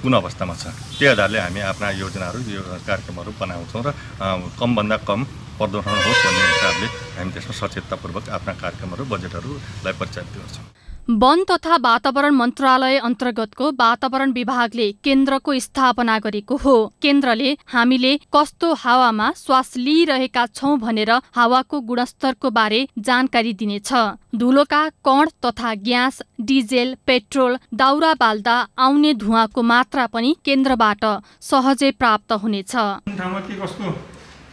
Speaker 22: कुन अवस्थामा छ, त्यही आधारले हामी आफ्ना योजनाहरू यो कार्यक्रमहरू बनाउँछौँ र कमभन्दा कम प्रदूषण होस् भन्ने हिसाबले हामी त्यसमा सचेततापूर्वक आफ्ना कार्यक्रमहरू बजेटहरूलाई परिचालित गर्छौँ।
Speaker 14: वन तथा वातावरण मन्त्रालय अन्तर्गतको वातावरण विभागले केन्द्रको स्थापना गरेको हो। केन्द्रले हामीले कस्तो हावामा श्वास लिइरहेका छौं भनेर हावाको गुणस्तरको बारे जानकारी दिनेछ। धुलोका कण तथा ग्यास, डिजेल, पेट्रोल, दाउरा बाल्दा आउने धुवाको मात्रा पनि केन्द्रबाट सहजै प्राप्त हुनेछ।
Speaker 23: ठाउँमा के कस्तो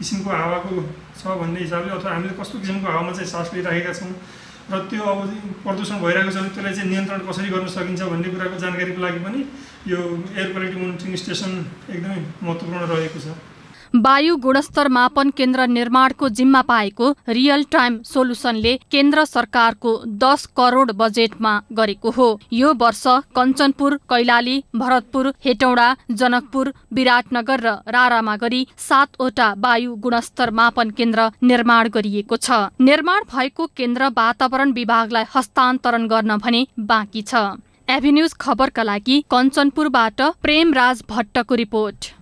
Speaker 23: किसिमको हावाको छ भन्ने हिसाबले अथवा हामीले कस्तो किसिमको हावामा चाहिँ सास लिइरहेका छौँ र त्यो अब प्रदूषण भइरहेको छ भने त्यसलाई चाहिँ नियन्त्रण कसरी गर्न सकिन्छ भन्ने कुराको जानकारीको लागि पनि यो एयर क्वालिटी मोनिटरिङ स्टेसन एकदमै महत्त्वपूर्ण रहेको छ।
Speaker 14: वायु गुणस्तर मापन केन्द्र निर्माणको जिम्मा पाएको रियल टाइम सोलुसनले केन्द्र सरकारको 10 करोड बजेटमा गरेको हो। यो वर्ष कञ्चनपुर, कैलाली, भरतपुर, हेटौडा, जनकपुर, विराटनगर र रारामा गरी 7 वटा वायु गुणस्तर मापन केन्द्र निर्माण गरिएको छ। निर्माण भएको केन्द्र वातावरण विभागलाई हस्तान्तरण गर्न भने बाँकी छ। एभिन्यूज खबरका लागि कञ्चनपुरबाट प्रेमराज भट्टको रिपोर्ट।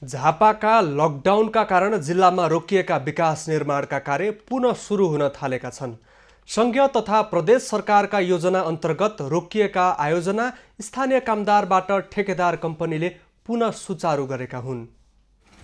Speaker 2: झापाका लकडाउनका कारण जिल्लामा रोकिएका विकास निर्माणका कार्य पुनः सुरु हुन थालेका छन्। संघीय तथा प्रदेश सरकारका योजना अन्तर्गत रोकिएका आयोजना स्थानीय कामदारबाट ठेकेदार कम्पनीले पुनः सुचारू गरेका हुन्।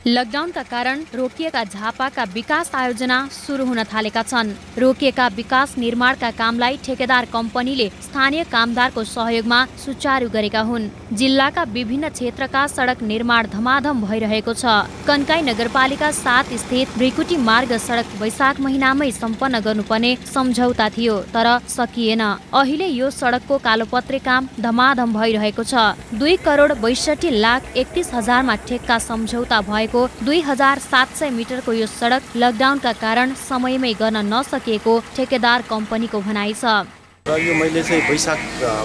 Speaker 18: लकडाउनका कारण रोकिएका झापाका विकास आयोजना सुरु हुन थालेका छन्। रोकिएका विकास निर्माणका कामलाई ठेकेदार कम्पनीले स्थानीय कामदारको सहयोगमा सुचारू गरेका हुन्। जिल्लाका विभिन्न क्षेत्रका सडक निर्माण धमाधम भइरहेको छ। कन्काई नगरपालिका 7 स्थित भ्रिकुटी मार्ग सडक वैशाख महिनामै सम्पन्न गर्नुपर्ने सम्झौता थियो, तर सकिएन। अहिले यो सडकको कालोपत्रे काम धमाधम भइरहेको छ। 2,62,31,000मा ठेक्का सम्झौता भएको 2,700 मिटरको यो सडक लकडाउनका कारण समयमै गर्न नसकिएको ठेकेदार कम्पनीको भनाइ छ।
Speaker 4: र यो मैले चाहिँ वैशाख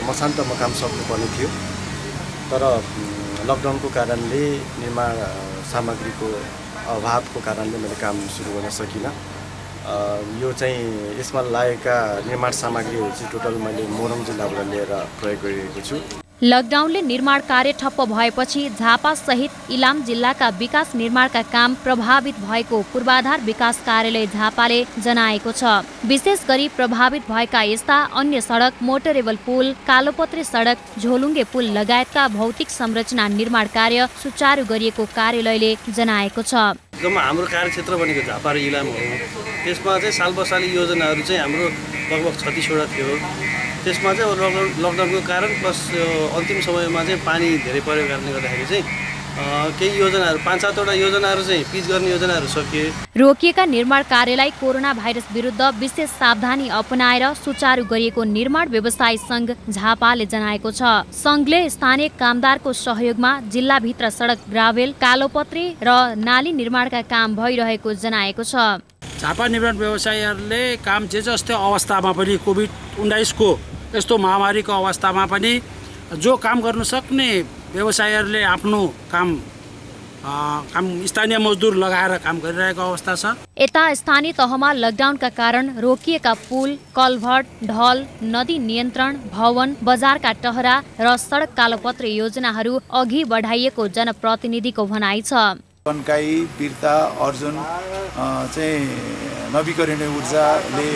Speaker 4: मसान्तमा काम सक्नुपर्ने थियो, तर लकडाउनको कारणले निर्माण सामग्रीको अभावको कारणले मैले काम सुरु गर्न सकिनँ। यो चाहिँ यसमा लागेका निर्माण सामग्रीहरू चाहिँ टोटल मैले मोरङ जिल्लाबाट लिएर प्रयोग गरिरहेको छु।
Speaker 18: लकडाउनले निर्माण कार्य ठप्प भएपछि झापा सहित इलाम जिल्लाका विकास निर्माणका काम प्रभावित भएको पूर्वाधार विकास कार्यालय झापाले जनाएको छ। विशेष गरी प्रभावित भएका यस्ता अन्य सडक, मोटरेबल पुल, कालोपत्रे सडक, झोलुङ्गे पुल लगायतका भौतिक संरचना निर्माण कार्य सुचारू गरिएको कार्यालयले जनाएको छ।
Speaker 4: जम्मा हाम्रो कार्यक्षेत्र भनेको झापा र इलाम हो। त्यसमा चाहिँ सालबसाली योजनाहरू चाहिँ हाम्रो लगभग 36वटा थियो। त्यसमा चाहिँ लकडाउनको कारण प्लस अन्तिम समयमा चाहिँ पानी धेरै परेको कारणले गर्दाखेरि चाहिँ केही योजनाहरू 5-7वटा योजनाहरू चाहिँ पिच गर्ने योजनाहरू सकिए।
Speaker 18: रोकिएका निर्माण कार्यलाई कोरोना भाइरस विरुद्ध विशेष सावधानी अपनाएर सुचारू गरिएको निर्माण व्यवसायी सङ्घ झापाले जनाएको छ। सङ्घले स्थानीय कामदारको सहयोगमा जिल्लाभित्र सडक, ग्राभेल, कालोपत्रे र नाली निर्माणका काम भइरहेको जनाएको छ।
Speaker 5: झापा निर्माण व्यवसायीहरूले काम जे जस्तो अवस्थामा पनि कोभिड-19 को यस्तो महामारीको अवस्थामा पनि जो काम गर्न सक्ने व्यवसायीहरूले आफ्नो काम स्थानीय मजदुर लगाएर काम गरिरहेको अवस्था छ।
Speaker 18: यता स्थानीय तहमा लकडाउनका कारण रोकिएका पुल, कलभट, ढल, नदी नियन्त्रण, भवन, बजारका टहरा र सडक कालोपत्रे योजनाहरू अघि बढाइएको जनप्रतिनिधिको भनाइ छ।
Speaker 6: कन्काई, बिर्ता, अर्जुन चाहिँ नवीकरणीय ऊर्जाले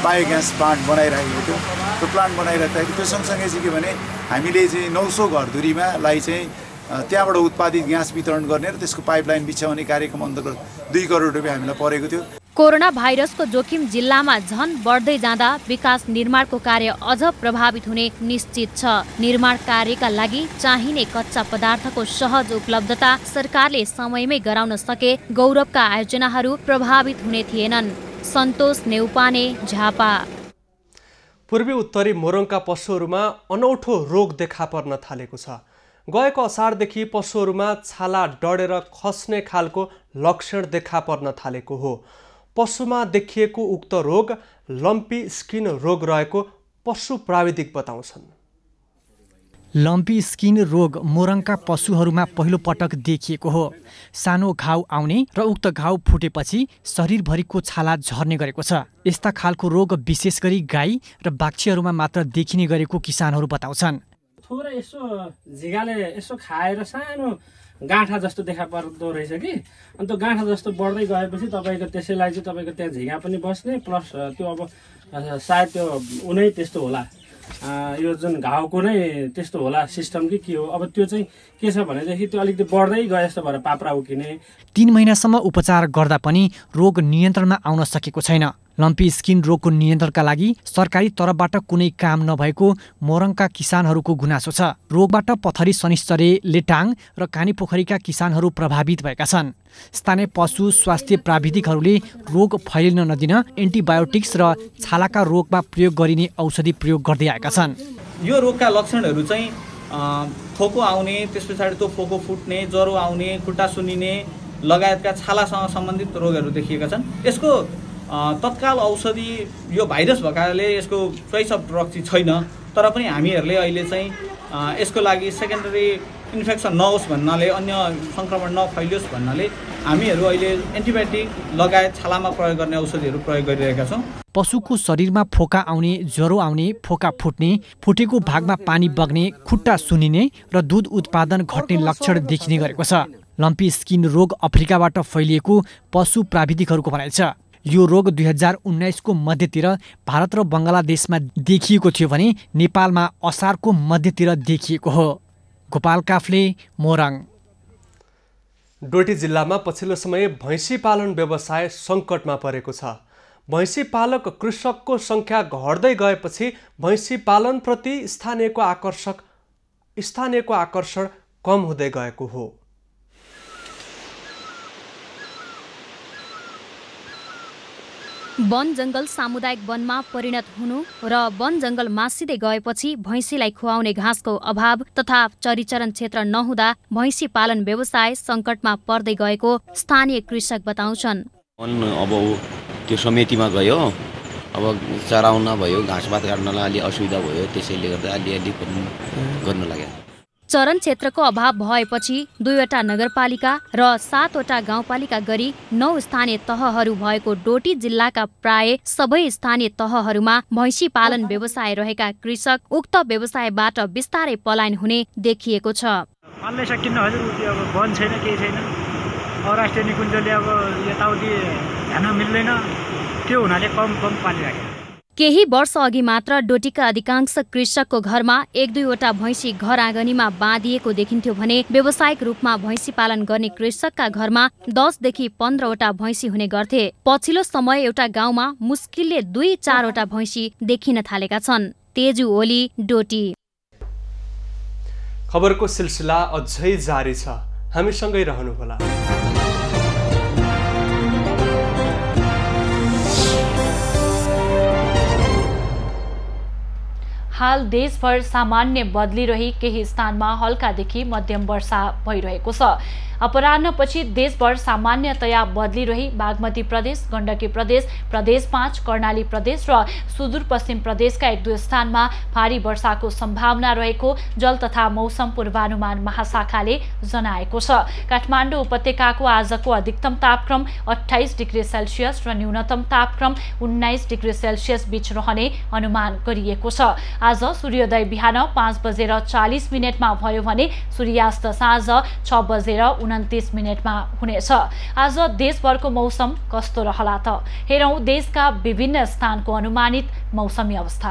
Speaker 6: बायोग्यास प्लान्ट बनाइरहेको थियो। त्यो प्लान्ट बनाइरहँदाखेरि त्यो सँगसँगै चाहिँ के भने हामीले चाहिँ 900 घरधुरीमा चाहिँ त्यहाँबाट उत्पादित ग्यास वितरण गर्ने र त्यसको पाइपलाइन बिछ्याउने कार्यक्रम अन्तर्गत 2 करोड रुपियाँ हामीलाई परेको थियो।
Speaker 18: कोरोना भाइरसको जोखिम जिल्लामा झन बढ्दै जाँदा विकास निर्माणको कार्य अझ प्रभावित हुने निश्चित छ। निर्माण कार्यका लागि चाहिने कच्चा पदार्थको सहज उपलब्धता सरकारले समयमै गराउन सके गौरवका आयोजनाहरू प्रभावित हुने थिएनन्। सन्तोष नेउपाने, झापा।
Speaker 2: पूर्वी उत्तरी मोरङका पशुहरूमा अनौठो रोग देखा पर्न थालेको छ। गएको असारदेखि पशुहरूमा छाला डढेर खस्ने खालको लक्षण देखा पर्न थालेको हो। पशुमा देखिएको उक्त रोग लम्पी स्किन रोग रहेको पशु प्राविधिक बताउँछन्।
Speaker 24: लम्पी स्किन रोग मोरङका पशुहरूमा पहिलो पटक देखिएको हो। सानो घाउ आउने र उक्त घाउ फुटेपछि शरीरभरिको छाला झर्ने गरेको छ। यस्ता खालको रोग विशेष गरी गाई र बाछीहरूमा मात्र देखिने गरेको किसानहरू बताउँछन्।
Speaker 5: थोरै यसो झिगाले यसो खाएर सानो गाँठा जस्तो देखा पर्दो रहेछ कि, अनि त्यो गाँठा जस्तो बढ्दै गएपछि तपाईँको त्यसैलाई चाहिँ तपाईँको त्यहाँ झिगा पनि बस्ने, प्लस त्यो अब सायद त्यो उनै त्यस्तो होला, यो जुन घाउको नै त्यस्तो होला सिस्टम कि के हो। अब त्यो चाहिँ के छ भनेदेखि त्यो अलिकति बढ्दै गए जस्तो भएर पाप्रा उकिने।
Speaker 24: 3 महिनासम्म उपचार गर्दा पनि रोग नियन्त्रणमा आउन सकेको छैन। लम्पी स्किन रोगको नियन्त्रणका लागि सरकारी तर्फबाट कुनै काम नभएको मोरङका किसानहरूको गुनासो छ। रोगबाट पथरी, शनिश्चरे, लेटाङ र कानीपोखरीका किसानहरू प्रभावित भएका छन्। स्थानीय पशु स्वास्थ्य प्राविधिकहरूले रोग फैलिन नदिन एन्टिबायोटिक्स र छालाका रोगमा प्रयोग गरिने औषधि प्रयोग गर्दै आएका छन्।
Speaker 25: यो रोगका लक्षणहरू चाहिँ फोको आउने, त्यस पछाडि त्यो फोको फुट्ने, ज्वरो आउने, खुट्टा सुन्निने लगायतका छालासँग सम्बन्धित रोगहरू देखिएका छन्। यसको तत्काल औषधि यो भाइरस भएकाले यसको चोइस अफ ड्रग चाहिँ छैन, तर पनि हामीहरूले अहिले चाहिँ यसको लागि सेकेन्डरी इन्फेक्सन नहोस् भन्नाले, अन्य सङ्क्रमण नफैलियोस् भन्नाले हामीहरू अहिले एन्टिबायोटिक लगायत छालामा प्रयोग गर्ने औषधिहरू प्रयोग गरिरहेका छौँ।
Speaker 24: पशुको शरीरमा फोका आउने, ज्वरो आउने, फोका फुट्ने, फुटेको भागमा पानी बग्ने, खुट्टा सुन्निने र दूध उत्पादन घट्ने लक्षण देखिने गरेको छ। लम्पी स्किन रोग अफ्रिकाबाट फैलिएको पशु प्राविधिकहरूको भनाइ छ। यो रोग 2019 को मध्यतिर भारत र बङ्गलादेशमा देखिएको थियो भने नेपालमा असारको मध्यतिर देखिएको हो। गोपाल काफ्ले, मोरङ।
Speaker 2: डोटी जिल्लामा पछिल्लो समय भैँसी पालन व्यवसाय सङ्कटमा परेको छ। भैँसी पालक कृषकको सङ्ख्या घट्दै गएपछि भैँसी पालनप्रति स्थानीयको आकर्षण कम हुँदै गएको हो।
Speaker 18: वन जङ्गल सामुदायिक वनमा परिणत हुनु र वन जङ्गल मासिँदै गएपछि भैँसीलाई खुवाउने घाँसको अभाव तथा चरीचरण क्षेत्र नहुँदा भैँसी पालन व्यवसाय सङ्कटमा पर्दै गएको स्थानीय कृषक बताउँछन्।
Speaker 3: अब त्यो समितिमा गयो, अब चराउन भयो, घाँसपात काट्नलाई अलि असुविधा भयो, त्यसैले गर्दा अलि गर्न लाग्यो।
Speaker 18: चरण क्षेत्रको अभाव भएपछि 2वटा नगरपालिका र 7वटा गाउँपालिका गरी 9 स्थानीय तहहरू भएको डोटी जिल्लाका प्राय सबै स्थानीय तहहरूमा भैँसी पालन व्यवसाय रहेका कृषक उक्त व्यवसायबाट बिस्तारै पलायन हुने देखिएको छ।
Speaker 7: पाल्नै सकिन्न हजुर, अब वन छैन, केही छैन, राष्ट्रिय निकुञ्जले अब यताउति हेर्न मिल्दैन, त्यो हुनाले कम पालिराख्यो।
Speaker 18: केही वर्ष अघि मात्र डोटीका अधिकांश कृषकको घरमा 1-2वटा भैँसी घर आँगनीमा बाँधिएको देखिन्थ्यो भने व्यावसायिक रूपमा भैँसी पालन गर्ने कृषकका घरमा 10 देखि 15वटा भैँसी हुने गर्थे। पछिल्लो समय एउटा गाउँमा मुस्किलले 2-4वटा भैँसी देखिन थालेका छन्। तेजु ओली, डोटी।
Speaker 2: खबरको सिलसिला अझै जारी छ, हामीसँगै रहनुहोला।
Speaker 1: हाल देशभर सामान्य बदली रही केही स्थानमा हल्कादेखि मध्यम वर्षा भइरहेको छ। अपराह्नपछि देशभर सामान्यतया बदली रही बागमती प्रदेश, गण्डकी प्रदेश, प्रदेश 5, कर्णाली प्रदेश र सुदूरपश्चिम प्रदेशका 1-2 स्थानमा भारी वर्षाको सम्भावना रहेको जल तथा मौसम पूर्वानुमान महाशाखाले जनाएको छ। काठमाडौँ उपत्यकाको आजको अधिकतम तापक्रम 28 डिग्री सेल्सियस र न्यूनतम तापक्रम 19 डिग्री सेल्सियस बीच रहने अनुमान गरिएको छ। आज सूर्योदय बिहान 5:40 भयो भने सूर्यास्त साँझ 6:29 हुनेछ। आज देशभरको मौसम कस्तो रहला त? हेरौं देशका विभिन्न स्थानको अनुमानित मौसमी अवस्था।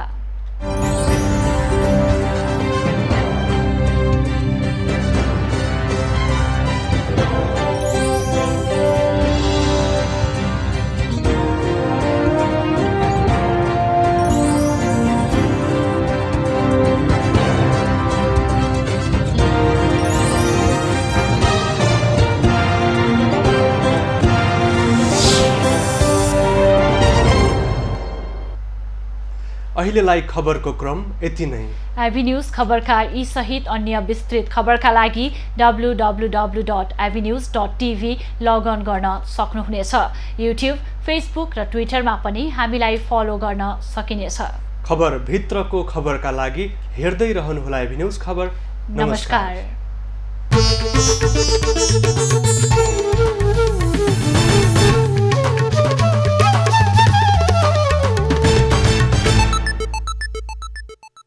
Speaker 2: अहिलेलाई खबरको क्रम यति नै।
Speaker 1: आइभी न्यूज खबरका यी सहित अन्य विस्तृत खबरका लागि www.ivnews.tv लगअन गर्न सक्नुहुनेछ। युट्युब, फेसबुक र ट्विटरमा पनि हामीलाई फलो गर्न सकिनेछ।
Speaker 2: खबर भित्रको खबरका लागि हेर्दै रहनुहोला आइभी न्यूज खबर। नमस्कार।